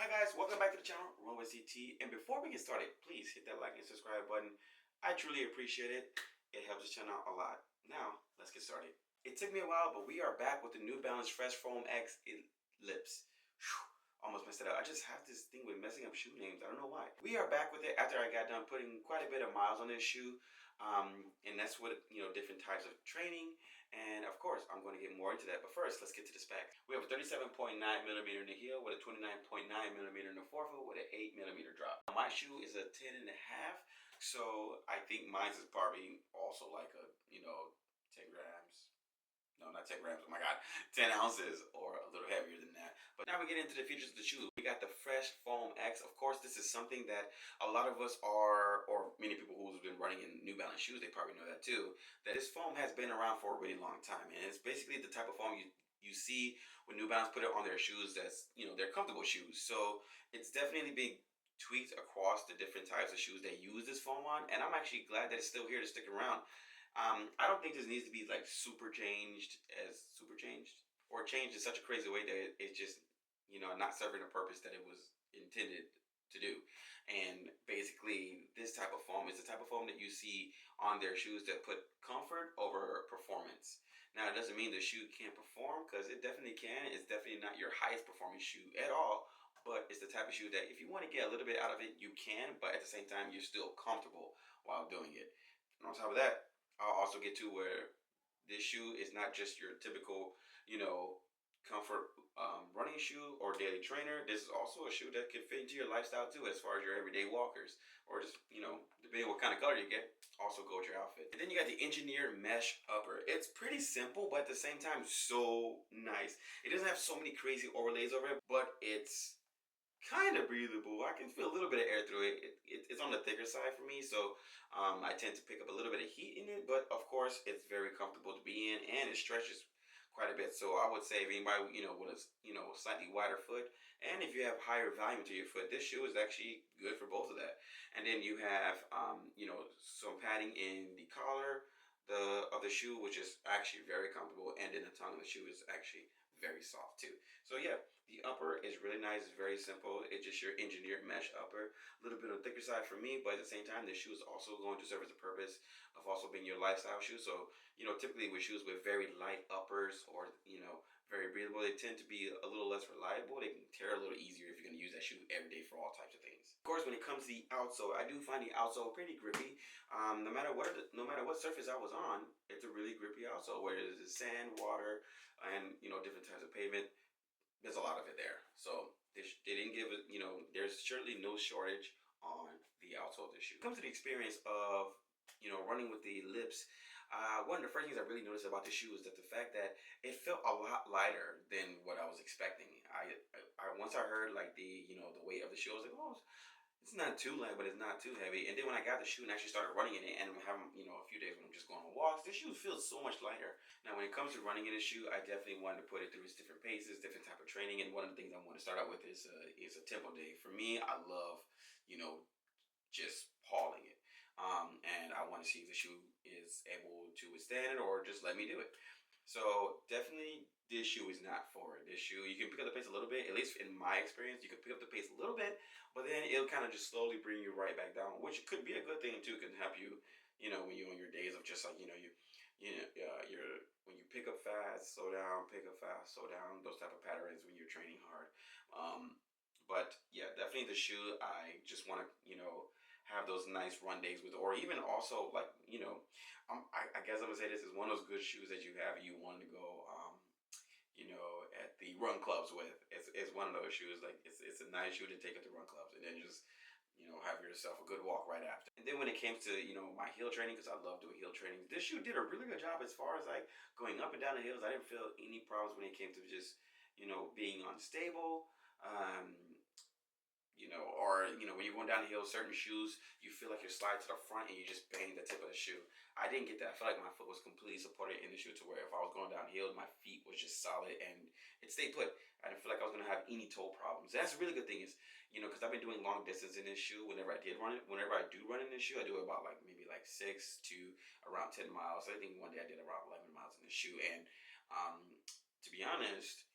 Hi guys, welcome back to the channel, Runway CT. And before we get started, please hit that like and subscribe button. I truly appreciate it. It helps the channel out a lot. Now, let's get started. It took me a while, but we are back with the New Balance Fresh Foam X Ellipse. Whew, almost messed it up. I just have this thing with messing up shoe names. I don't know why. We are back with it after I got done putting quite a bit of miles on this shoe. And that's with, different types of training. And of course, I'm going to get more into that. But first, let's get to the specs. We have a 37.9 millimeter in the heel with a 29.9 millimeter in the forefoot with an 8 millimeter drop. My shoe is a 10 and a half. So I think mine is probably also like a, 10 grams. No, not 10 grams, oh my God, 10 ounces or a little heavier than that. But now we get into the features of the shoe. We got the Fresh Foam X. Of course, this is something that a lot of us are, or many people who've been running in New Balance shoes, they probably know that too, that this foam has been around for a really long time. And it's basically the type of foam you see when New Balance put it on their shoes that's, they're comfortable shoes. So it's definitely being tweaked across the different types of shoes they use this foam on. And I'm actually glad that it's still here to stick around. I don't think this needs to be like super changed or changed in such a crazy way that it's just, not serving the purpose that it was intended to do. And basically this type of foam is the type of foam that you see on their shoes that put comfort over performance. Now, it doesn't mean the shoe can't perform, because it definitely can. It's definitely not your highest performing shoe at all, but it's the type of shoe that if you want to get a little bit out of it, you can, but at the same time, you're still comfortable while doing it. And on top of that, I'll also get to where this shoe is not just your typical, comfort running shoe or daily trainer. This is also a shoe that can fit into your lifestyle too, as far as your everyday walkers, or just, depending on what kind of color you get, also go with your outfit. And then you got the engineered mesh upper. It's pretty simple, but at the same time, so nice. It doesn't have so many crazy overlays over it, but it's kind of breathable. I can feel a little bit of air through it. It's on the thicker side for me, so I tend to pick up a little bit of heat in it, but of course it's very comfortable to be in, and it stretches quite a bit. So I would say if anybody, with a slightly wider foot, and if you have higher volume to your foot, this shoe is actually good for both of that. And then you have, some padding in the collar of the shoe, which is actually very comfortable, and then the tongue of the shoe is actually very soft too. So yeah, the upper is really nice. It's very simple. It's just your engineered mesh upper. A little bit on the thicker side for me, but at the same time, this shoe is also going to serve as the purpose of also being your lifestyle shoe. So, typically with shoes with very light uppers or, very breathable, they tend to be a little less reliable. They can tear a little easier if you're going to use that shoe every day for all types of things. Of course, when it comes to the outsole, I do find the outsole pretty grippy. No matter what surface I was on, it's a really grippy outsole. Whether it's sand, water, and different types of pavement, there's a lot of it there. So they didn't give it. There's certainly no shortage on the outsole of this shoe. When it comes to the experience of running with the Ellipse, one of the first things I really noticed about the shoe is that the fact that it felt a lot lighter than what I was expecting. I once I heard like the the weight of the shoe, I was like, oh, it's not too light, but it's not too heavy. And then when I got the shoe and actually started running in it, and I'm having a few days when I'm just going on walks, this shoe feels so much lighter. Now, when it comes to running in a shoe, I definitely wanted to put it through its different paces, different type of training. And one of the things I want to start out with is a tempo day. For me, I love just hauling it. And I want to see if the shoe is able to withstand it or just let me do it. So definitely this shoe is not for it. This shoe, you can pick up the pace a little bit, at least in my experience, you can pick up the pace a little bit, but then it'll kind of just slowly bring you right back down, which could be a good thing too. Can help you, when you're on your days of just like, when you pick up fast, slow down, pick up fast, slow down, those type of patterns when you're training hard. But yeah, definitely the shoe, I just want to, have those nice run days with, or even also like, I guess I'm gonna say this is one of those good shoes that you have, you want to go, at the run clubs with. It's one of those shoes, like it's a nice shoe to take at the run clubs, and then just, have yourself a good walk right after. And then when it came to, my heel training, because I love doing heel training, this shoe did a really good job as far as like going up and down the hills. I didn't feel any problems when it came to just, being unstable. Or, when you're going down the hill, certain shoes, you feel like you're sliding to the front and you just bang the tip of the shoe. I didn't get that. I felt like my foot was completely supported in the shoe to where if I was going downhill, my feet was just solid and it stayed put. I didn't feel like I was going to have any toe problems. That's a really good thing is, because I've been doing long distance in this shoe. Whenever I do run in this shoe, I do about like maybe like 6 to around 10 miles. I think one day I did around 11 miles in this shoe. And to be honest,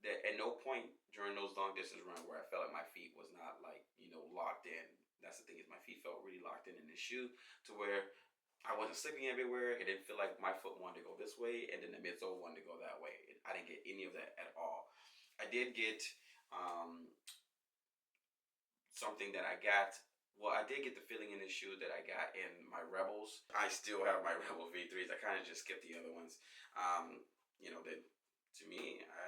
at no point during those long distance runs where I felt like my feet was not like, locked in. That's the thing, is my feet felt really locked in this shoe, to where I wasn't slipping everywhere. It didn't feel like my foot wanted to go this way and then the midsole wanted to go that way. I didn't get any of that at all. I did get um, something that I got. Well, I did get the feeling in this shoe that I got in my Rebels. I still have my Rebel V3s. I kind of just skipped the other ones. That to me, I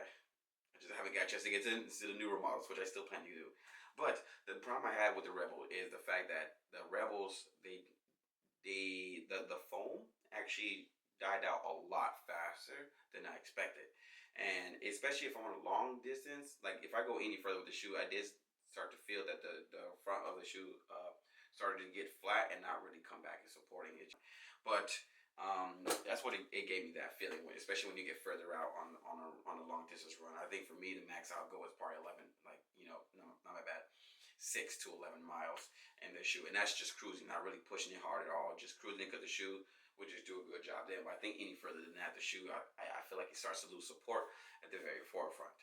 just haven't got a chance to get to the newer models, which I still plan to do. But the problem I had with the Rebel is the fact that the Rebels, the foam actually died out a lot faster than I expected. And especially if I'm on a long distance, like if I go any further with the shoe, I did start to feel that the front of the shoe started to get flat and not really come back and supporting it. But that's what it gave me that feeling, especially when you get further out on a long distance run. I think for me, the max I'll go is probably 11, like, no, not my bad, 6 to 11 miles in the shoe, and that's just cruising, not really pushing it hard at all, just cruising it, because the shoe would just do a good job there. But I think any further than that, the shoe, I feel like it starts to lose support at the very forefront.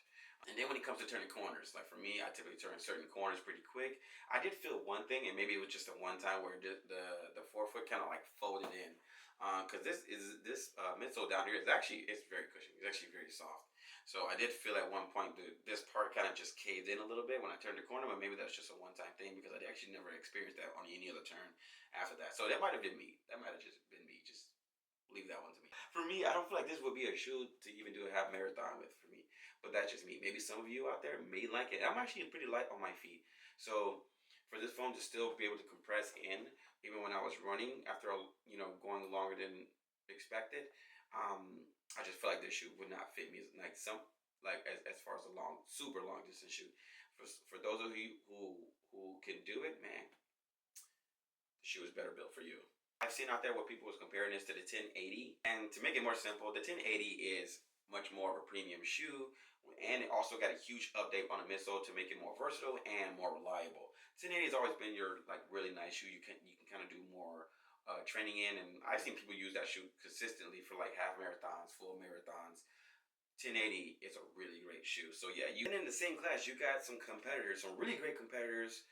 And then when it comes to turning corners, like for me, I typically turn certain corners pretty quick. I did feel one thing, and maybe it was just a one time, where the forefoot kind of like folded in, because this midsole down here it's very cushiony. It's actually very soft. So I did feel at one point this part kind of just caved in a little bit when I turned the corner, but maybe that's just a one time thing, because I actually never experienced that on any other turn after that. So that might have been me. That might have just been me. Just leave that one to me. For me, I don't feel like this would be a shoe to even do a half marathon with, for me. But that's just me. Maybe some of you out there may like it. I'm actually pretty light on my feet. So for this foam to still be able to compress in, even when I was running after going longer than expected, I just feel like this shoe would not fit me as far as a super long distance shoe. For those of you who can do it, man, the shoe is better built for you. I've seen out there where people was comparing this to the 1080, and to make it more simple, the 1080 is much more of a premium shoe, and it also got a huge update on the midsole to make it more versatile and more reliable. 1080 has always been your really nice shoe. You can kind of do more training in, and I've seen people use that shoe consistently for like half marathons, full marathons. 1080 is a really great shoe. So yeah, and in the same class, you got some competitors, some really great competitors,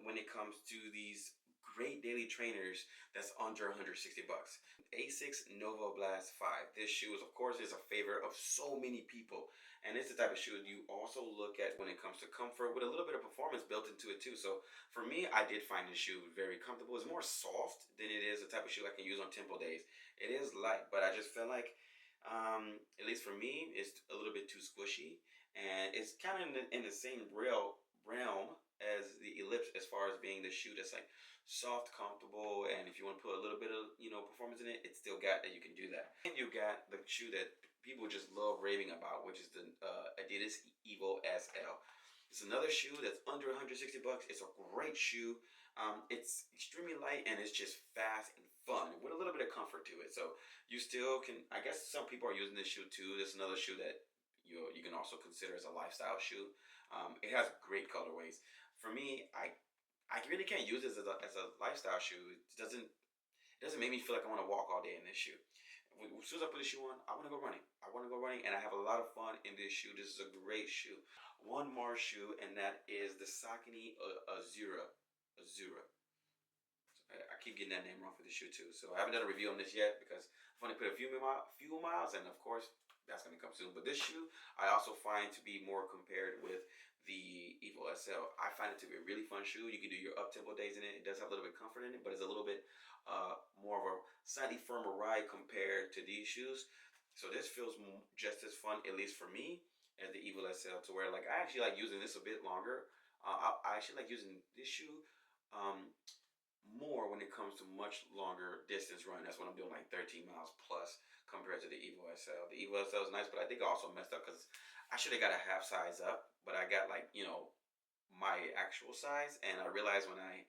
when it comes to these great daily trainers that's under 160 bucks. Asics Nova Blast 5. This shoe is, of course, is a favorite of so many people, and it's the type of shoe you also look at when it comes to comfort, with a little bit of performance built into it too. So for me, I did find this shoe very comfortable. It's more soft than it is the type of shoe I can use on tempo days. It is light, but I just feel like, at least for me, it's a little bit too squishy, and it's kind of in the same realm as the Ellipse, as far as being the shoe that's like soft, comfortable, and if you want to put a little bit of performance in it, it's still got that. You can do that. And you got the shoe that people just love raving about, which is the Adidas Evo SL. It's another shoe that's under 160 bucks. It's a great shoe. It's extremely light, and it's just fast and fun with a little bit of comfort to it. So you still can. I guess some people are using this shoe too. This is another shoe that you can also consider as a lifestyle shoe. It has great colorways. For me, I really can't use this as a lifestyle shoe. It doesn't make me feel like I want to walk all day in this shoe. As soon as I put the shoe on, I want to go running. And I have a lot of fun in this shoe. This is a great shoe. One more shoe, and that is the Saucony Azura. Azura. I keep getting that name wrong for the shoe too. So I haven't done a review on this yet, because I've only put a few miles, and of course that's going to come soon. But this shoe I also find to be more compared with the Evo SL. I find it to be a really fun shoe. You can do your up-tempo days in it. It does have a little bit of comfort in it, but it's a little bit more of a slightly firmer ride compared to these shoes. So this feels just as fun, at least for me, as the Evo SL, to where like I actually like using this a bit longer. I actually like using this shoe more when it comes to much longer distance run. That's when I'm doing like 13 miles plus compared to the Evo SL. The Evo SL is nice, but I think I also messed up because I should have got a half size up, but I got like, my actual size, and I realized when I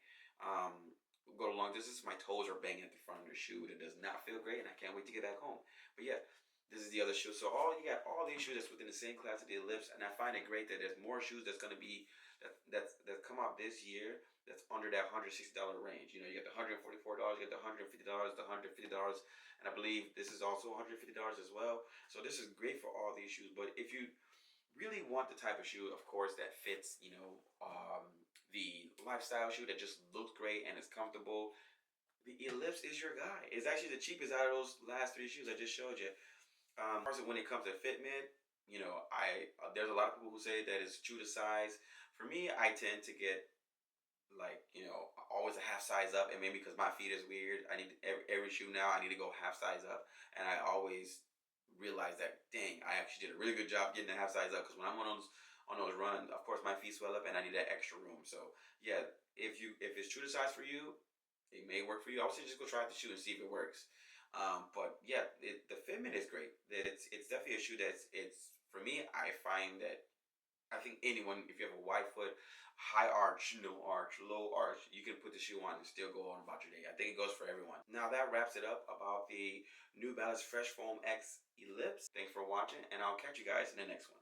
go to long distance, my toes are banging at the front of the shoe. It does not feel great, and I can't wait to get back home. But yeah, this is the other shoe. So you got all these shoes that's within the same class of the Ellipse, and I find it great that there's more shoes that's going to be that come out this year that's under that $160 range. You got the $144, you got the $150, the $150, and I believe this is also $150 as well. So this is great for all these shoes. But if you really want the type of shoe, of course, that fits, the lifestyle shoe that just looks great and is comfortable, the Ellipse is your guy. It's actually the cheapest out of those last three shoes I just showed you. Also, when it comes to fitment, I there's a lot of people who say that it's true to size. For me, I tend to get like always a half size up, and maybe because my feet is weird, I need every shoe now. I need to go half size up, and I always realize that dang, I actually did a really good job getting the half size up because when I'm on those runs, of course my feet swell up, and I need that extra room. So yeah, if it's true to size for you, it may work for you. I would say just go try out the shoe and see if it works. But yeah, the fitment is great. It's definitely a shoe it's for me. I find that I think anyone, if you have a wide foot, high arch, no arch, low arch, you can put the shoe on and still go on about your day. I think it goes for everyone. Now that wraps it up about the New Balance Fresh Foam X Ellipse. Thanks for watching, and I'll catch you guys in the next one.